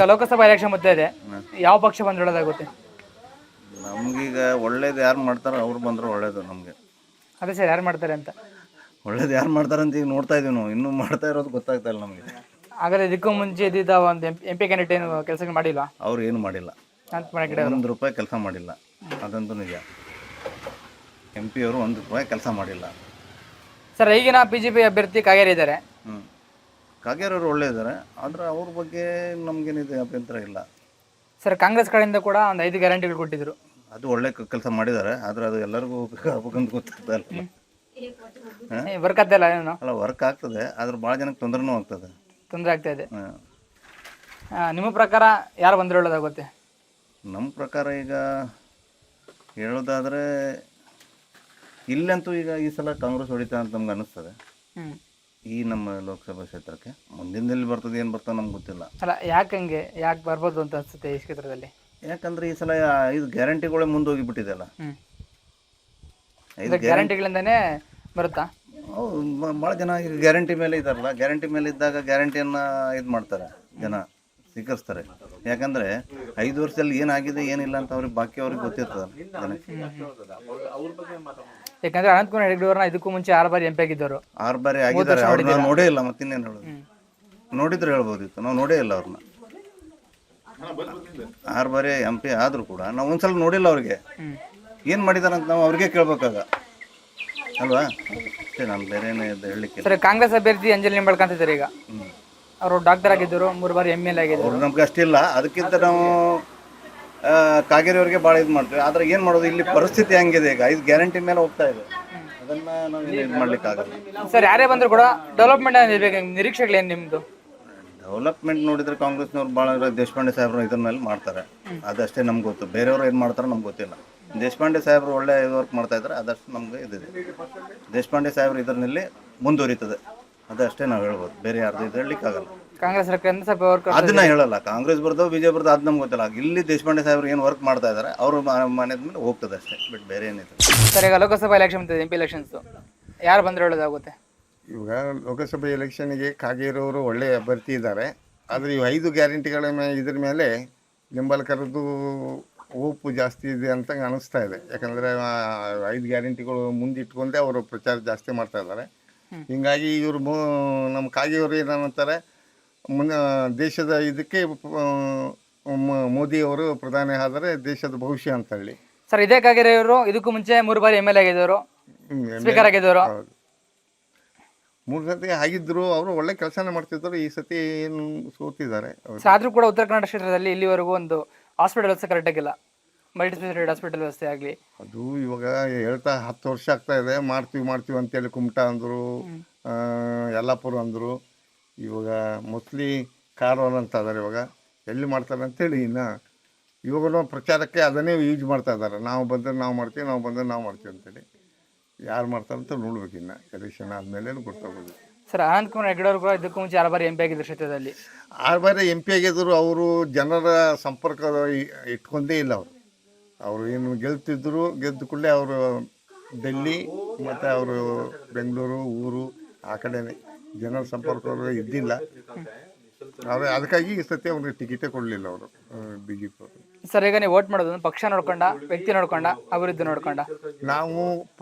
ಈಗ ಲೋಕಸಭಾ ಎಲೆಕ್ಷನ್ ಬರ್ತಾ ಇದೆ, ಯಾವ ಪಕ್ಷ ಬಂದ್ರೆ ಒಳ್ಳೇದಾಗುತ್ತೆ? ನಮಗೀಗ ಒಳ್ಳೇದು ಯಾರು ಮಾಡ್ತಾರೋ ಅವ್ರು ಬಂದ್ರೆ ಒಳ್ಳೇದು ನಮಗೆ. ಅದೇ ಸರ್, ಯಾರು ಮಾಡ್ತಾರೆ ಅಂತ? ಒಳ್ಳೇದು ಯಾರು ಮಾಡ್ತಾರೆ ಅಂತ ಈಗ ನೋಡ್ತಾ ಇದೀವಿ ನಾವು, ಇನ್ನೂ ಮಾಡ್ತಾ ಇರೋದು ಗೊತ್ತಾಗ್ತಾ ಇಲ್ಲ ನಮಗೆ. ಹಾಗಾದ್ರೆ ಇದಕ್ಕೂ ಮುಂಚೆ ಇದ್ದಿದ್ದ ಒಂದು MP ಕ್ಯಾಂಡಿಡೇಟ್ ಏನು ಕೆಲಸ ಮಾಡಿಲ್ವಾ? ಅವ್ರು ಏನು ಮಾಡಿಲ್ಲ, ₹1 ಕೆಲಸ ಮಾಡಿಲ್ಲ, ಅದಂತೂ ನಿಜ. MP ಅವರು ₹1 ಕೆಲಸ ಮಾಡಿಲ್ಲ. ಸರ್, ಈಗಿನ BJP ಅಭ್ಯರ್ಥಿ ಕಾಗೇರಿ ಇದ್ದಾರೆ. ಕಾಗೇರಿ ಅವರು ಒಳ್ಳೆ ಇದ್ದಾರೆ, ಆದರೆ ಅವ್ರ ಬಗ್ಗೆ ನಮಗೇನಿದೆ ಅಭ್ಯಂತರ ಇಲ್ಲ. ಸರ್, ಕಾಂಗ್ರೆಸ್ ಕಡೆಯಿಂದ ಕೂಡ ಒಂದು 5 ಗ್ಯಾರಂಟಿಗಳು ಕೊಟ್ಟಿದ್ರು. ಅದು ಒಳ್ಳೆ ಕೆಲಸ ಮಾಡಿದ್ದಾರೆ, ಆದರೆ ಅದು ಎಲ್ಲರಿಗೂ ಆಗ್ಬೇಕಂತ ಗೊತ್ತಾಗ್ತಾ ಇಲ್ಲ. ವರ್ಕ್ ಆಗ್ತಾ ಇಲ್ಲ ಏನು? ಅಲ್ಲ, ವರ್ಕ್ ಆಗ್ತದೆ, ಆದ್ರೆ ಭಾಳ ಜನಕ್ಕೆ ತೊಂದರೆನೂ ಆಗ್ತದೆ. ತೊಂದರೆ ಆಗ್ತಾ ಇದೆ. ನಿಮ್ಮ ಪ್ರಕಾರ ಯಾರು ಬಂದ್ರೆ ಒಳ್ಳೇದಾಗುತ್ತೆ? ನಮ್ಮ ಪ್ರಕಾರ ಈಗ ಹೇಳೋದಾದರೆ ಇಲ್ಲಂತೂ ಈಗ ಈ ಸಲ ಕಾಂಗ್ರೆಸ್ ಹೊಡಿತಾ ಅಂತ ನಮ್ಗೆ ಅನ್ನಿಸ್ತದೆ. ಈ ನಮ್ಮ ಲೋಕಸಭಾ ಕ್ಷೇತ್ರಕ್ಕೆ ಮುಂದಿನಲ್ಲಿ ಬರ್ತದೆ, ಏನು ಬರ್ತದೆ ನಮ್ಗೆ ಗೊತ್ತಿಲ್ಲ. ಅಲ್ಲ, ಯಾಕೆ ಬರ್ಬೋದು ಅಂತ ಅನಿಸುತ್ತೆ ಈ ಕ್ಷೇತ್ರದಲ್ಲಿ? ಯಾಕಂದ್ರೆ ಈ ಸಲ 5 ಗ್ಯಾರಂಟಿಗಳೇ ಮುಂದೋಗಿಬಿಟ್ಟಿದೆ ಅಲ್ಲ. 5 ಗ್ಯಾರಂಟಿಗಳಿಂದನೇ ಬರುತ್ತಾ? ಭಾಳ ಜನ ಈಗ ಗ್ಯಾರಂಟಿ ಮೇಲೆ ಇದ್ದಾರಲ್ಲ, ಗ್ಯಾರಂಟಿ ಮೇಲೆ ಇದ್ದಾಗ ಗ್ಯಾರಂಟಿಯನ್ನು ಇದು ಮಾಡ್ತಾರೆ, ಜನ ಸ್ವೀಕರಿಸ್ತಾರೆ. ಯಾಕಂದರೆ 5 ವರ್ಷದಲ್ಲಿ ಏನಾಗಿದೆ ಏನಿಲ್ಲ ಅಂತ ಅವ್ರಿಗೆ ಬಾಕಿ ಅವ್ರಿಗೆ ಗೊತ್ತಿರ್ತದೆ ಜನಕ್ಕೆ. ಯಾಕಂದ್ರೆ ಅನಂತಕುಮಾರ್ ಹೆಗಡೆ ಅವ್ರನ್ನ ಇದಕ್ಕೂ ಮುಂಚೆ 6 ಬಾರಿ MP ಆಗಿದ್ದರು. 6 ಬಾರಿ ಆಗಿದ್ದಾರೆ, ಅವ್ರು ನಾವು ನೋಡೇ ಇಲ್ಲ. ಮತ್ತಿನ್ನೇನು ಹೇಳೋದು? ನೋಡಿದ್ರೆ ಹೇಳ್ಬೋದಿತ್ತು, ನಾವು ನೋಡೇ ಇಲ್ಲ ಅವ್ರನ್ನ. 6 ಬಾರಿ MP ಆದರೂ ಕೂಡ ನಾವು ಒಂದ್ಸಲ ನೋಡಿಲ್ಲ ಅವ್ರಿಗೆ ಏನು ಮಾಡಿದಾರೆ ಅಂತ ನಾವು ಅವ್ರಿಗೆ ಕೇಳ್ಬೇಕಾಗ ಅಲ್ವಾ? ಅಷ್ಟೇ, ನಾನು ಬೇರೆ ಹೇಳಲಿಕ್ಕೆ. ಸರ್, ಕಾಂಗ್ರೆಸ್ ಅಭ್ಯರ್ಥಿ ಅಂಜಲಿ ನಿಂಬಾಳ್ಕರ್ ಅಂತಿದ್ದಾರೆ. ಈಗ ಅವರು ಡಾಕ್ಟರ್ ಆಗಿದ್ದರು, 3 ಬಾರಿ ML ಆಗಿದ್ದರು. ಅವ್ರು ನಮ್ಗೆ ಅಷ್ಟಿಲ್ಲ, ಅದಕ್ಕಿಂತ ನಾವು ಕಾಗೇರಿ ಅವ್ರಿಗೆ ಭಾಳ ಇದು ಮಾಡ್ತೀವಿ. ಆದರೆ ಏನು ಮಾಡೋದು, ಇಲ್ಲಿ ಪರಿಸ್ಥಿತಿ ಹಂಗಿದೆ. ಈಗ 5 ಗ್ಯಾರಂಟಿ ಮೇಲೆ ಹೋಗ್ತಾ ಇದೆ, ಅದನ್ನು ನಾವು ಇದು ಮಾಡ್ಲಿಕ್ಕೆ ಆಗಲ್ಲ. ಸರ್, ಯಾರೇ ಬಂದರೂ ಕೂಡ ಡೆವಲಪ್ಮೆಂಟ್ ಇರಬೇಕು, ನಿರೀಕ್ಷೆಗಳೇನು ನಿಮ್ಮದು? ಡೆವಲಪ್ಮೆಂಟ್ ನೋಡಿದರೆ ಕಾಂಗ್ರೆಸ್ನವ್ರು ಭಾಳ ದೇಶಪಾಂಡೆ ಸಾಹೇಬ್ರು ಇದ್ರ ಮೇಲೆ ಮಾಡ್ತಾರೆ, ಅದಷ್ಟೇ ನಮ್ಗೆ ಗೊತ್ತು. ಬೇರೆಯವರು ಏನು ಮಾಡ್ತಾರೋ ನಮ್ಗೆ ಗೊತ್ತಿಲ್ಲ. ದೇಶಪಾಂಡೆ ಸಾಹೇಬ್ರು ಒಳ್ಳೆ ವರ್ಕ್ ಮಾಡ್ತಾ ಇದ್ದಾರೆ, ಅದಷ್ಟು ನಮ್ಗೆ ಇದಿದೆ. ದೇಶಪಾಂಡೆ ಸಾಹೇಬ್ರು ಇದರಲ್ಲಿ ಮುಂದುವರಿತದೆ, ಅದಷ್ಟೇ ನಾವು ಹೇಳ್ಬೋದು. ಬೇರೆ ಯಾರ್ದು ಇದು ಹೇಳಲಿಕ್ಕಾಗಲ್ಲ. ಕಾಂಗ್ರೆಸ್ ಸರ್ಕಾರದಿಂದ ಸ್ವಲ್ಪ ವರ್ಕ್ ಅದನ್ನ ಹೇಳಲ್ಲ. ಕಾಂಗ್ರೆಸ್ ಬರ್ತಾವೆ, BJP ಬರ್ತಾವೆ, ಅದು ನಮ್ಗೆ ಗೊತ್ತಿಲ್ಲ. ಇಲ್ಲಿ ದೇಶಪಾಂಡೆ ಸಾಹೇಬ್ರು ಏನು ವರ್ಕ್ ಮಾಡ್ತಾ ಇದ್ದಾರೆ ಅವ್ರ ಮನೆ ಮೇಲೆ ಹೋಗ್ತದೆ ಅಷ್ಟೇ, ಬಿಟ್ಟು ಬೇರೆ ಏನಿದೆ. ಸರ್, ಈಗ ಲೋಕಸಭಾ ಎಲೆಕ್ಷನ್ ಬಂದಿದೆ, MP ಎಲೆಕ್ಷನ್ಸ್, ಯಾರು ಬಂದರೆ ಒಳ್ಳೇದಾಗುತ್ತೆ? ಇವಾಗ ಲೋಕಸಭೆ ಎಲೆಕ್ಷನ್ಗೆ ಕಾಗೇರಿಯವರು ಒಳ್ಳೆಯ ಅಭ್ಯರ್ಥಿ ಇದ್ದಾರೆ. ಆದರೆ ಈ 5 ಗ್ಯಾರಂಟಿಗಳ ಇದ್ರ ಮೇಲೆ ನಿಂಬಾಳ್ಕರ್ದು ಓಪು ಜಾಸ್ತಿ ಇದೆ ಅಂತ ಅನಿಸ್ತಾ ಇದೆ. ಯಾಕಂದರೆ 5 ಗ್ಯಾರಂಟಿಗಳು ಮುಂದಿಟ್ಕೊಂಡೇ ಅವರು ಪ್ರಚಾರ ಜಾಸ್ತಿ ಮಾಡ್ತಾ ಇದ್ದಾರೆ. ಹೀಗಾಗಿ ಇವರು ನಮ್ಮ ಕಾಗೇರಿಯವರು ಏನಂತಾರೆ, ದೇಶದ ಇದಕ್ಕೆ ಮೋದಿಯವರು ಪ್ರಧಾನಿ ಆದರೆ ದೇಶದ ಭವಿಷ್ಯ ಅಂತ ಹೇಳಿ. ಸರ್, ಇದೇ ಕಾಗೇರಿ ಅವರು ಇದಕ್ಕೂ ಮುಂಚೆ 3 ಬಾರಿ ML ಆಗಿದ್ದವರು, ಸ್ಪೀಕರ್ ಆಗಿದ್ದವರು. 3 ಸತಿ ಆಗಿದ್ರು, ಅವರು ಒಳ್ಳೆ ಕೆಲಸನೇ ಮಾಡ್ತಿದ್ರು. ಈ ಸತಿ ಏನು ಸೋತಿದ್ದಾರೆ. ಆದರೂ ಕೂಡ ಉತ್ತರ ಕನ್ನಡ ಕ್ಷೇತ್ರದಲ್ಲಿ ಇಲ್ಲಿವರೆಗೂ ಒಂದು ಹಾಸ್ಪಿಟಲ್ ವ್ಯವಸ್ಥೆ ಕರೆಕ್ಟಾಗಿಲ್ಲ, ಮಲ್ಟಿ ಸ್ಪೆಷಾಲಿಟಿ ಹಾಸ್ಪಿಟಲ್ ವ್ಯವಸ್ಥೆ ಆಗಲಿ. ಅದು ಇವಾಗ ಹೇಳ್ತಾ 10 ವರ್ಷ ಆಗ್ತಾ ಇದೆ, ಮಾಡ್ತೀವಿ ಅಂತೇಳಿ ಕುಮಟಾ ಅಂದರು, ಯಲ್ಲಾಪುರ ಅಂದರು. ಇವಾಗ ಮೊಸ್ಲಿ ಕಾರವಾರ ಅಂತ ಇದ್ದಾರೆ. ಇವಾಗ ಎಲ್ಲಿ ಮಾಡ್ತಾರೆ ಅಂತೇಳಿ ಇವಾಗ ಪ್ರಚಾರಕ್ಕೆ ಅದನ್ನೇ ಯೂಸ್ ಮಾಡ್ತಾ ಇದ್ದಾರೆ. ನಾವು ಬಂದರೆ ನಾವು ಮಾಡ್ತೀವಿ, ನಾವು ಬಂದರೆ ನಾವು ಮಾಡ್ತೀವಿ ಅಂತೇಳಿ. ಯಾರು ಮಾಡ್ತಾರಂತ ನೋಡ್ಬೇಕು, ಇನ್ನು ಎಲೆಕ್ಷನ್ ಆದಮೇಲೆ ಗೊತ್ತಾಗೋದು. ಸರ್, ಅನಂತಕುಮಾರ್ ಹೆಗಡೆ ಅವರು ಕೂಡ ಇದಕ್ಕೂ ಮುಂಚೆ 6 ಬಾರಿ MP ಆಗಿದ್ದರು ಕ್ಷೇತ್ರದಲ್ಲಿ. 6 ಬಾರಿ MP ಆಗಿದ್ದರು. ಅವರು ಜನರ ಸಂಪರ್ಕ ಇಟ್ಕೊಂಡೇ ಇಲ್ಲ. ಅವರು ಏನು ಗೆಲ್ತಿದ್ರು, ಗೆದ್ದ ಕೂಡಲೇ ಅವರು ಡೆಲ್ಲಿ ಮತ್ತು ಅವರು ಬೆಂಗಳೂರು ಊರು ಆ ಕಡೆನೇ ಜನರ ಸಂಪರ್ಕ ಇದ್ದಿಲ್ಲ. ಆದರೆ ಅದಕ್ಕಾಗಿ ಈ ಸತಿ ಅವ್ರಿಗೆ ಟಿಕೆಟೇ ಕೊಡಲಿಲ್ಲ ಅವರು, BJP ಅವರು. ಸರ್, ಈಗ ನೀವು ವೋಟ್ ಮಾಡೋದು ಪಕ್ಷ ನೋಡ್ಕೊಂಡ, ವ್ಯಕ್ತಿ ನೋಡ್ಕೊಂಡ, ಅಭಿವೃದ್ಧಿ ನೋಡ್ಕೊಂಡ? ನಾವು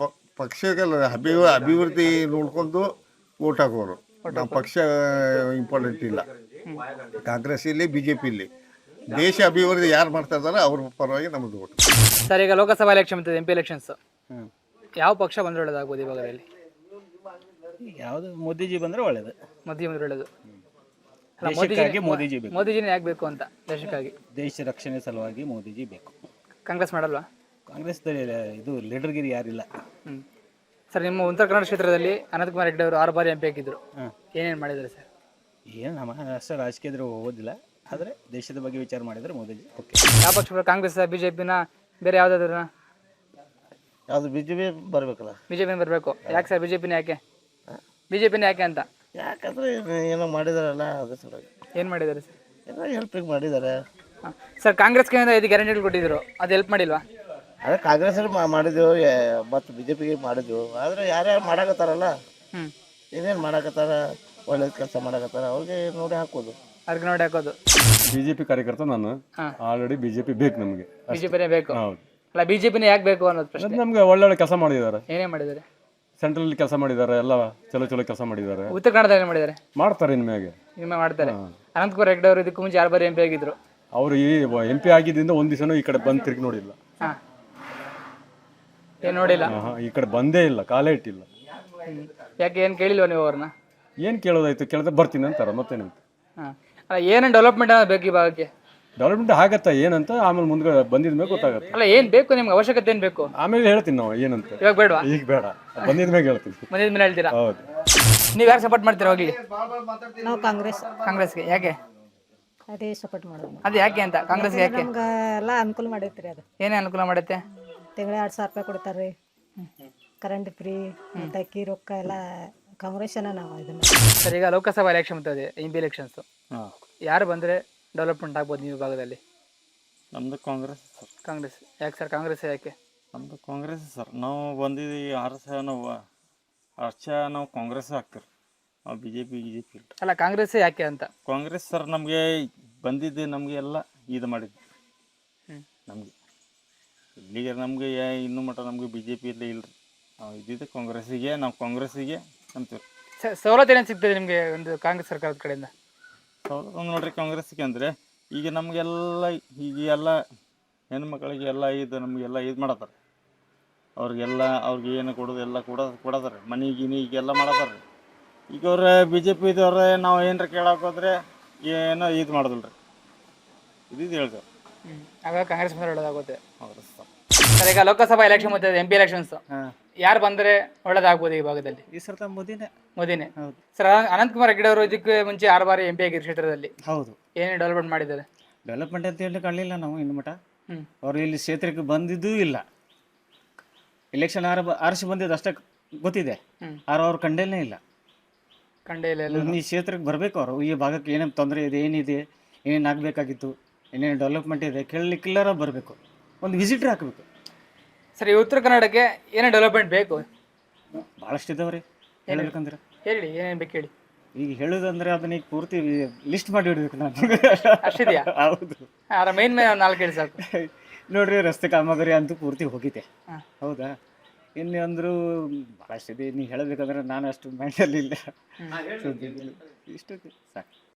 ಪಕ್ಷಗಳ ಅಭಿವೃದ್ಧಿ ನೋಡ್ಕೊಂಡು ವೋಟ್ ಹಾಕೋರು. ನಾವು ಪಕ್ಷ ಇಂಪಾರ್ಟೆಂಟ್ ಇಲ್ಲ. ಕಾಂಗ್ರೆಸ್ ಇಲ್ಲಿ, BJP ಇಲ್ಲಿ. ದೇಶ ಅಭಿವೃದ್ಧಿ ಯಾರು ಮಾಡ್ತಾ ಇದ್ದಾರೆ ಅವ್ರ ಪರವಾಗಿ ನಮ್ಮದು ವೋಟ್. ಸರ್, ಈಗ ಲೋಕಸಭಾ ಎಲೆಕ್ಷನ್ ಬಂದಿದೆ, MP ಎಲೆಕ್ಷನ್ಸ್, ಯಾವ ಪಕ್ಷ ಬಂದರೆ ಒಳ್ಳೇದಾಗ್ಬೋದು ಈ ಭಾಗದಲ್ಲಿ? ಯಾವುದು ಮೋದಿಜಿ ಬಂದರೆ ಒಳ್ಳೇದು. ಮೋದಿ ಬಂದರೆ ಒಳ್ಳೇದು. ಮೋದಿಜಿನೇ ಯಾಕೆ ಬೇಕು ಅಂತ? ದೇಶಕ್ಕಾಗಿ, ದೇಶ ರಕ್ಷಣೆ ಸಲುವಾಗಿ ಮೋದಿಜಿ ಬೇಕು. ಕಾಂಗ್ರೆಸ್ ಮಾಡಲ್ವಾ? ಕಾಂಗ್ರೆಸ್ ಇದು ಲೀಡರ್ಗಿರಿ ಯಾರಿಲ್ಲ. ಸರ್, ನಿಮ್ಮ ಉತ್ತರ ಕನ್ನಡ ಕ್ಷೇತ್ರದಲ್ಲಿ ಅನಂತಕುಮಾರ್ ಹೆಗಡೆ ಅವರು 6 ಬಾರಿ MP ಆಗಿದ್ದರು, ಏನೇನು ಮಾಡಿದ್ದಾರೆ ಸರ್? ಏನು ನಮ್ಮ ಅಷ್ಟು ರಾಜಕೀಯದ್ರು ಓದಿಲ್ಲ, ಆದರೆ ದೇಶದ ಬಗ್ಗೆ ವಿಚಾರ ಮಾಡಿದರೆ ಮೋದಿಜಿ ಓಕೆ. ಯಾವ ಪಕ್ಷ? ಕಾಂಗ್ರೆಸ್, BJPನ, ಬೇರೆ ಯಾವುದಾದ್ರು? ಯಾವುದು BJP ಬರಬೇಕಲ್ಲ. BJP ಬರಬೇಕು. ಯಾಕೆ ಸರ್ BJPನ ಯಾಕೆ? BJPನ ಯಾಕೆ ಅಂತ? ಯಾಕಂದರೆ ಏನೋ ಮಾಡಿದಾರಲ್ಲ, ಅದು ಸಲುವಾಗಿ. ಏನು ಮಾಡಿದ್ದಾರೆ ಸರ್? ಏನೋ ಹೆಲ್ಪಿಂಗ್ ಮಾಡಿದ್ದಾರೆ. ಸರ್, ಕಾಂಗ್ರೆಸ್ಗೆ 5 ಗ್ಯಾರಂಟಿಗಳು ಕೊಟ್ಟಿದ್ರು, ಅದು ಹೆಲ್ಪ್ ಮಾಡಿಲ್ವಾ? ಅದೇ ಕಾಂಗ್ರೆಸ್ಸಲ್ಲಿ ಮಾಡಿದೆವು ಮತ್ತು BJPಗೆ ಮಾಡಿದೆವು. ಆದರೆ ಯಾರ್ಯಾರು ಮಾಡಾಕತ್ತಾರಲ್ಲ, ಏನೇನು ಮಾಡಾಕತ್ತಾರ, ಒಳ್ಳೇದು ಕೆಲಸ ಮಾಡಾಕತ್ತಾರ, ಅವ್ರಿಗೆ ನೋಡಿ ಹಾಕೋದು. ಅವ್ರಿಗೆ ನೋಡಿ ಹಾಕೋದು. ಬಿಜೆಪಿ ಕಾರ್ಯಕರ್ತ ನಾನು. ಆಲ್ರೆಡಿ ಬಿಜೆಪಿ ಬೇಕು ನಮಗೆ. ಬಿಜೆಪಿನೇ ಬೇಕು. ಹೌದು. ಅಲ್ಲ ಬಿಜೆಪಿನೇ ಯಾಕೆ ಬೇಕು ಅನ್ನೋದು ಪ್ರಶ್ನೆ. ನಮ್ಗೆ ಒಳ್ಳೊಳ್ಳೆ ಕೆಲಸ ಮಾಡಿದ್ದಾರೆ. ಏನೇ ಮಾಡಿದ್ದಾರೆ? ಸೆಂಟ್ರಲ್ ಕೆಲಸ ಮಾಡಿದ್ದಾರೆ, ಎಲ್ಲ ಚಲೋ ಚಲೋ ಕೆಲಸ ಮಾಡಿದ್ದಾರೆ. ಉತ್ತರ ಕನ್ನಡದಲ್ಲಿ ಮಾಡಿದ್ದಾರೆ. ಮಾಡ್ತಾರೆ ಇನ್ಮೇಲೆ. ನಿಮ್ಮ ಮಾಡ್ತಾರೆ. ಅನಂತಕುಮಾರ್ ಹೆಗಡೆ ಅವರು ಇದಕ್ಕೂ ಮುಂಚೆ 6 ಬಾರಿ MP ಆಗಿದ್ರು. ಅವರು ಈ MP ಆಗಿದ್ದರಿಂದ ಒಂದ್ ದಿವಸನೂ ಈ ಕಡೆ ಬಂದು ತಿರುಗಿ ನೋಡಿಲ್ಲ. ಏನ್ ನೋಡಿಲ್ಲ. ಈ ಕಡೆ ಬಂದೇ ಇಲ್ಲ, ಕಾಲೇ ಇಟ್ಟಿಲ್ಲ. ಯಾಕೆ ಏನ್ ಕೇಳಿಲ್ವ ನೀವು ಅವ್ರನ್ನ? ಏನ್ ಕೇಳೋದಾಯ್ತು, ಕೇಳಿದ್ರೆ ಬರ್ತೀನಿ ಅಂತಾರ, ಮತ್ತೇನಂತ. ಅಲ್ಲ ಏನೇನು ಡೆವಲಪ್ಮೆಂಟ್ ಅನ್ನೋದು ಬೇಕು ಈ ಭಾಗಕ್ಕೆ? ಡೆವಲಪ್ಮೆಂಟ್ ಆಗತ್ತಾ ಏನಂತ ಆಮೇಲೆ ಮುಂದೆ ಬಂದಿದ ಮೇಲೆ ಗೊತ್ತಾಗತ್ತೆ. ಅಲ್ಲ ಏನ್ ಬೇಕು ನಿಮ್ಗೆ, ಅವಶ್ಯಕತೆ ಏನ್ ಬೇಕು? ಆಮೇಲೆ ಹೇಳ್ತೀನಿ ನಾವು ಏನಂತ. ಇವಾಗ ಬೇಡವಾ? ಈಗ ಬೇಡ, ಬಂದಿದ ಮೇಲೆ ಹೇಳ್ತೀನಿ. ಬಂದಿದ ಮೇಲೆ ಹೇಳ್ತೀರಾ? ಹೌದು. ನೀವ್ ಯಾರು ಸಪೋರ್ಟ್ ಮಾಡ್ತೀರಾ ಹೋಗ್ಲಿ? ನಾವು ಕಾಂಗ್ರೆಸ್. ಕಾಂಗ್ರೆಸ್ಗೆ ಯಾಕೆ? ಅದೇ ಸಪೋರ್ಟ್ ಮಾಡೋದು. ಅದು ಯಾಕೆ ಅಂತ? ಕಾಂಗ್ರೆಸ್ಗೆ ಯಾಕೆ? ನಮ್ಗೆ ಎಲ್ಲ ಅನುಕೂಲ ಮಾಡೈತ್ರಿ ಅದು. ಏನೇ ಅನುಕೂಲ ಮಾಡುತ್ತೆ? ತಿಂಗಳ 2,000 ರೂಪಾಯಿ ಕೊಡ್ತಾರೆ, ಕರೆಂಟ್ ಫ್ರೀ, ಮತ್ತು ಅಕ್ಕಿ ರೊಕ್ಕ ಎಲ್ಲ ಕಾಂಗ್ರೆಸ್ನ ನಾವು ಇದನ್ನ. ಸರ್ ಈಗ ಲೋಕಸಭಾ ಎಲೆಕ್ಷನ್ ಬರ್ತದೆ, MP ಎಲೆಕ್ಷನ್ಸ್. ಯಾರು ಬಂದ್ರೆ ಡೆವಲಪ್ಮೆಂಟ್ ಆಗ್ಬೋದು ನೀವು ಭಾಗದಲ್ಲಿ? ನಮ್ಮದು ಕಾಂಗ್ರೆಸ್ ಸರ್. ಕಾಂಗ್ರೆಸ್ ಯಾಕೆ ಸರ್? ಕಾಂಗ್ರೆಸ್ ಯಾಕೆ? ನಮ್ಮದು ಕಾಂಗ್ರೆಸ್ ಸರ್. ನಾವು ಬಂದಿದ್ದೀವಿ 6 ನಾವು ಕಾಂಗ್ರೆಸ್ ಹಾಕ್ತೀರಿ. ನಾವು BJP ಇಲ್ಲ. ಅಲ್ಲ ಕಾಂಗ್ರೆಸ್ ಯಾಕೆ ಅಂತ? ಕಾಂಗ್ರೆಸ್ ಸರ್ ನಮಗೆ ಬಂದಿದ್ದೆ, ನಮಗೆ ಎಲ್ಲ ಇದು ಮಾಡಿದ್ದು ನಮಗೆ. ಇಲ್ಲಿಗೆ ನಮಗೆ ಇನ್ನೂ ಮಟ್ಟ ನಮಗೆ BJP ಇಲ್ಲೇ ಇಲ್ಲರಿ. ನಾವು ಇದ್ದಿದ್ದೆ ಕಾಂಗ್ರೆಸ್ಸಿಗೆ, ನಾವು ಕಾಂಗ್ರೆಸ್ಸಿಗೆ ಅಂತೀವಿ. ಸವಲತ್ತು ಏನೇನು ಸಿಗ್ತದೆ ನಿಮಗೆ ಒಂದು ಕಾಂಗ್ರೆಸ್ ಸರ್ಕಾರದ ಕಡೆಯಿಂದ? ಸವಲತ್ತು ನೋಡ್ರಿ ಕಾಂಗ್ರೆಸ್ಸಿಗೆ ಅಂದರೆ ಈಗ ನಮಗೆಲ್ಲ ಈಗ ಎಲ್ಲ ಹೆಣ್ಮಕ್ಳಿಗೆ ಎಲ್ಲ ಇದು ನಮಗೆಲ್ಲ ಇದು ಮಾಡತ್ತಾರೆ. ಅವ್ರಿಗೆಲ್ಲ ಅವ್ರಿಗೆ ಏನು ಕೊಡೋದು ಎಲ್ಲ ಕೊಡತಾರೆ. ಮನೆಗೆ ಈಗೆಲ್ಲ ಮಾಡತ್ತಾರೆ. ಈಗ ಅವ್ರ BJP ಇದ್ದವ್ರೆ ನಾವು ಏನಾರ ಕೇಳಕ್ಕೆ ಹೋದ್ರೆ ಏನೋ ಇದು ಮಾಡೋದಿಲ್ಲ ರೀ. ಇದು ಹೇಳ್ತೇವೆ. ಆಗ ಕಾಂಗ್ರೆಸ್ ಬಂದ್ರೆ ಒಳ್ಳೇದಾಗುತ್ತೆ. ಹೌದು ಸರ್. ಸರ್ ಈಗ ಲೋಕಸಭಾ ಎಲೆಕ್ಷನ್ ಮತ್ತೆ MP ಎಲೆಕ್ಷನ್ಸ್, ಯಾರು ಬಂದ್ರೆ ಒಳ್ಳೇದಾಗ್ಬೋದು ಈ ಭಾಗದಲ್ಲಿ? ಈ ಸರ್ತ ಮೋದಿನೇ. ಸರ್ ಅನಂತಕುಮಾರ್ ಹೆಗಡೆ ಅವರು ಇದಕ್ಕೆ ಮುಂಚೆ 6 ಬಾರಿ MP ಆಗಿರೋ ಕ್ಷೇತ್ರದಲ್ಲಿ. ಹೌದು. ಏನೇ ಡೆವಲಪ್ಮೆಂಟ್ ಮಾಡಿದ್ದಾರೆ? ಡೆವಲಪ್ಮೆಂಟ್ ಅಂತ ಹೇಳಿ ಕಾಣಲಿಲ್ಲ ನಾವು ಇನ್ನು ಮಟ್ಟ. ಅವರು ಇಲ್ಲಿ ಕ್ಷೇತ್ರಕ್ಕೆ ಬಂದಿದ್ದೂ ಇಲ್ಲ. ಎಲೆಕ್ಷನ್ ಆರಿಸಿ ಬಂದಿದ್ದು ಅಷ್ಟೇ ಗೊತ್ತಿದೆ. ಅವ್ರು ಕಂಡೇನೇ ಇಲ್ಲ. ಕಂಡೇ ಇಲ್ಲ. ಈ ಕ್ಷೇತ್ರಕ್ಕೆ ಬರಬೇಕು ಅವರು. ಈ ಭಾಗಕ್ಕೆ ಏನೇನು ತೊಂದರೆ ಇದೆ, ಏನಿದೆ, ಏನೇನು ಆಗಬೇಕಾಗಿತ್ತು, ಏನೇನು ಡೆವಲಪ್ಮೆಂಟ್ ಇದೆ ಕೇಳಲಿಕ್ಕೆಲ್ಲರ ಬರಬೇಕು. ಒಂದು ವಿಸಿಟ್ರ್ ಹಾಕಬೇಕು. ಸರ್ ಈ ಉತ್ತರ ಕನ್ನಡಕ್ಕೆ ಏನೇ ಡೆವಲಪ್ಮೆಂಟ್ ಬೇಕು? ಭಾಳಷ್ಟು ಇದಾವ್ರಿ ಹೇಳ್ಬೇಕಂದ್ರೆ. ಹೇಳಿ ಏನೇನು ಬೇಕು ಹೇಳಿ. ಈಗ ಹೇಳೋದಂದ್ರೆ ಅದನ್ನ ಈಗ ಪೂರ್ತಿ ಲಿಸ್ಟ್ ಮಾಡಿ ಇಡಬೇಕು ನಾನು. ಅಷ್ಟಿದೆಯಾ? ಹೌದು. ಮೇನ್ 4 ಹೇಳಿ ಸಾಕು. ನೋಡ್ರಿ, ರಸ್ತೆ ಕಾಮಗಾರಿ ಅಂತೂ ಪೂರ್ತಿ ಹೋಗಿದೆ. ಹೌದಾ? ಇನ್ನು ಅಂದರೂ ಭಾಳಷ್ಟಿದೆ. ನೀವು ಹೇಳಬೇಕಂದ್ರೆ ನಾನು ಅಷ್ಟು ಮೈಂಡಲ್ಲಿ ಇಲ್ಲ. ಇಷ್ಟು ಸಾಕು.